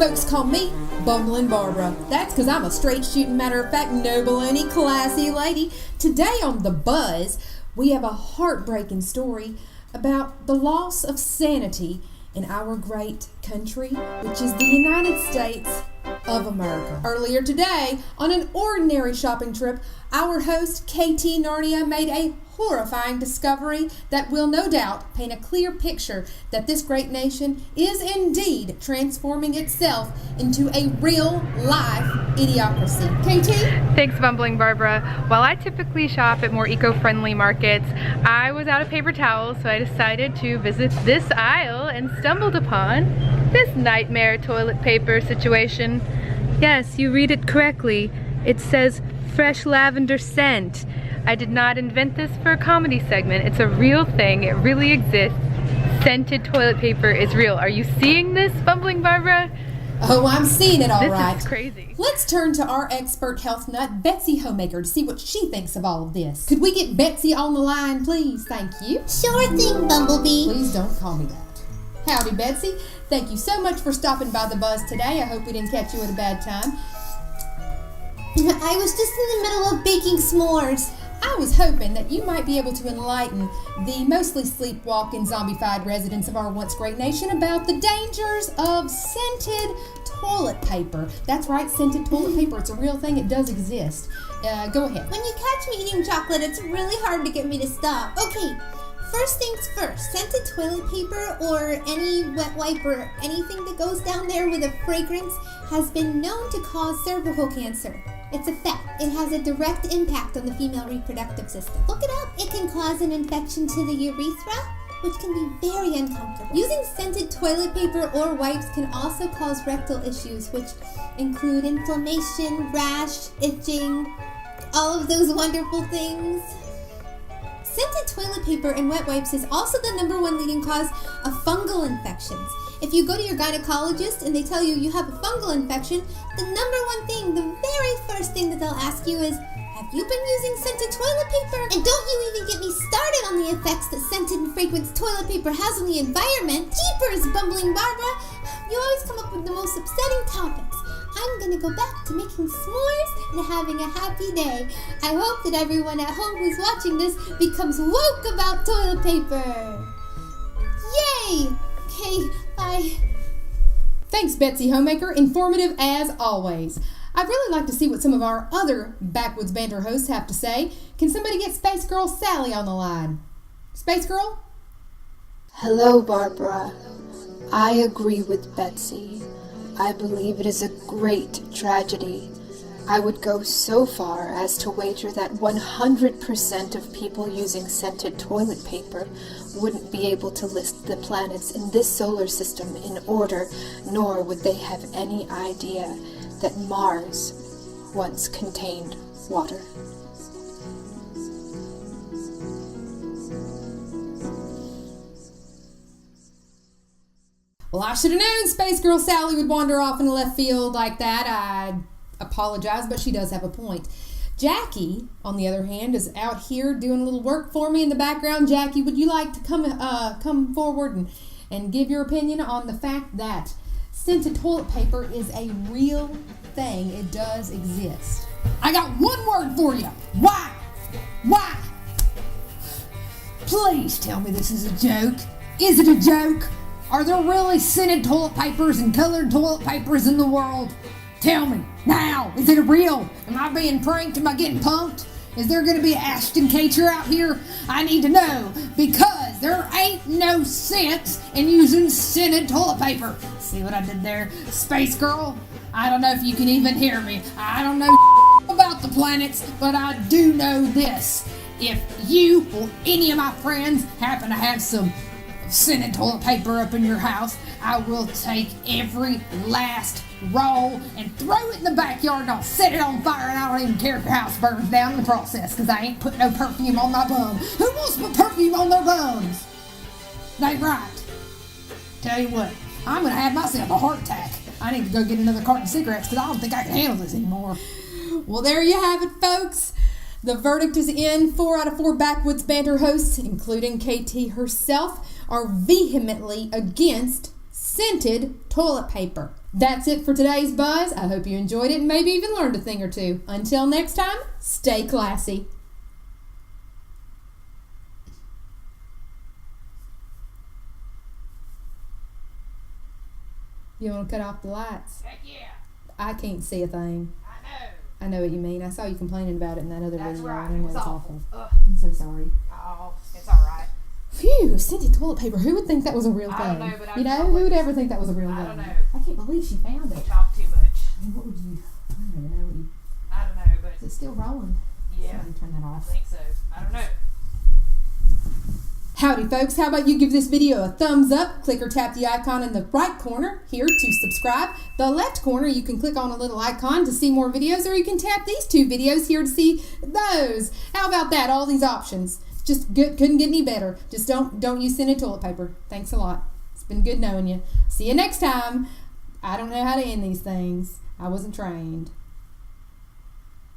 Folks call me Bumbling Barbara. That's because I'm a straight shooting, matter of fact, no baloney, classy lady. Today on The Buzz, we have a heartbreaking story about the loss of sanity in our great country, which is the United States of America. Earlier today, on an ordinary shopping trip, our host, KTnarnia, made a horrifying discovery that will no doubt paint a clear picture that this great nation is indeed transforming itself into a real-life idiocracy. KT? Thanks, Bumbling Barbara. While I typically shop at more eco-friendly markets, I was out of paper towels, so I decided to visit this aisle and stumbled upon this nightmare toilet paper situation. Yes, you read it correctly. It says fresh lavender scent. I did not invent this for a comedy segment. It's a real thing. It really exists. Scented toilet paper is real. Are you seeing this, Bumbling Barbara? Oh, I'm seeing it all right. This is crazy. Let's turn to our expert health nut, Betsy Homemaker, to see what she thinks of all of this. Could we get Betsy on the line, please? Thank you. Sure thing, Bumblebee. Please don't call me that. Howdy, Betsy. Thank you so much for stopping by The Buzz today. I hope we didn't catch you at a bad time. I was just in the middle of baking s'mores. I was hoping that you might be able to enlighten the mostly sleepwalking, zombified residents of our once great nation about the dangers of scented toilet paper. That's right, scented toilet paper. It's a real thing. It does exist. Go ahead. When you catch me eating chocolate, it's really hard to get me to stop. Okay, first things first. Scented toilet paper or any wet wipe or anything that goes down there with a fragrance has been known to cause cervical cancer. It's a fact. It has a direct impact on the female reproductive system. Look it up. It can cause an infection to the urethra, which can be very uncomfortable. Using scented toilet paper or wipes can also cause rectal issues, which include inflammation, rash, itching, all of those wonderful things. Scented toilet paper and wet wipes is also the #1 leading cause of fungal infections. If you go to your gynecologist and they tell you you have a fungal infection, the #1 thing, the very first thing that they'll ask you is, have you been using scented toilet paper? And don't you even get me started on the effects that scented and fragranced toilet paper has on the environment. Jeepers, Bumbling Barbara! You always come up with the most upsetting topics. I'm gonna go back to making s'mores and having a happy day. I hope that everyone at home who's watching this becomes woke about toilet paper. Yay! Okay, bye. Thanks, Betsy Homemaker. Informative as always. I'd really like to see what some of our other Backwoods Banter hosts have to say. Can somebody get Spacegirl Sally on the line? Spacegirl? Hello, Barbara. I agree with Betsy. I believe it is a great tragedy. I would go so far as to wager that 100% of people using scented toilet paper wouldn't be able to list the planets in this solar system in order, nor would they have any idea that Mars once contained water. Well, I should have known Spacegirl Sally would wander off in left field like that. I apologize, but she does have a point. Jacky, on the other hand, is out here doing a little work for me in the background. Jacky, would you like to come forward and give your opinion on the fact that scented toilet paper is a real thing? It does exist. I got one word for you. Why? Why? Please tell me this is a joke. Is it a joke? Are there really scented toilet papers and colored toilet papers in the world? Tell me, now, is it real? Am I being pranked? Am I getting punked? Is there going to be an Ashton Kutcher out here? I need to know, because there ain't no sense in using scented toilet paper. See what I did there? Space Girl, I don't know if you can even hear me. I don't know about the planets, but I do know this. If you or any of my friends happen to have some scented toilet paper up in your house, I will take every last roll and throw it in the backyard, and I'll set it on fire, and I don't even care if your house burns down in the process, because I ain't put no perfume on my bum. Who wants to put perfume on their bums? They right. Tell you what, I'm going to have myself a heart attack. I need to go get another carton of cigarettes, because I don't think I can handle this anymore. Well, there you have it, folks. The verdict is in. 4 out of 4 Backwoods Banter hosts, including KT herself, are vehemently against scented toilet paper. That's it for today's buzz. I hope you enjoyed it and maybe even learned a thing or two. Until next time, stay classy. You want to cut off the lights? Heck yeah. I can't see a thing. I know. I know what you mean. I saw you complaining about it in that other That's video. right. I know It was it's awful. awful. Ugh. I'm so sorry. Oh, it's alright. Phew, scented toilet paper. Who would think that was a real thing? I don't know, but I you know, probably- who would ever think that was a real I thing? don't know. I can't believe she found We it. talk too much. I mean, what would you? I don't even know what you. I don't know, but Is it still rolling? yeah, Somebody turn that I off. think so. I don't know. Howdy folks, how about you give this video a thumbs up, click or tap the icon in the right corner here to subscribe. The left corner you can click on a little icon to see more videos, or you can tap these two videos here to see those. How about that, all these options? Just good, couldn't get any better. Just don't use scented toilet paper. Thanks a lot. It's been good knowing you. See you next time. I don't know how to end these things. I wasn't trained.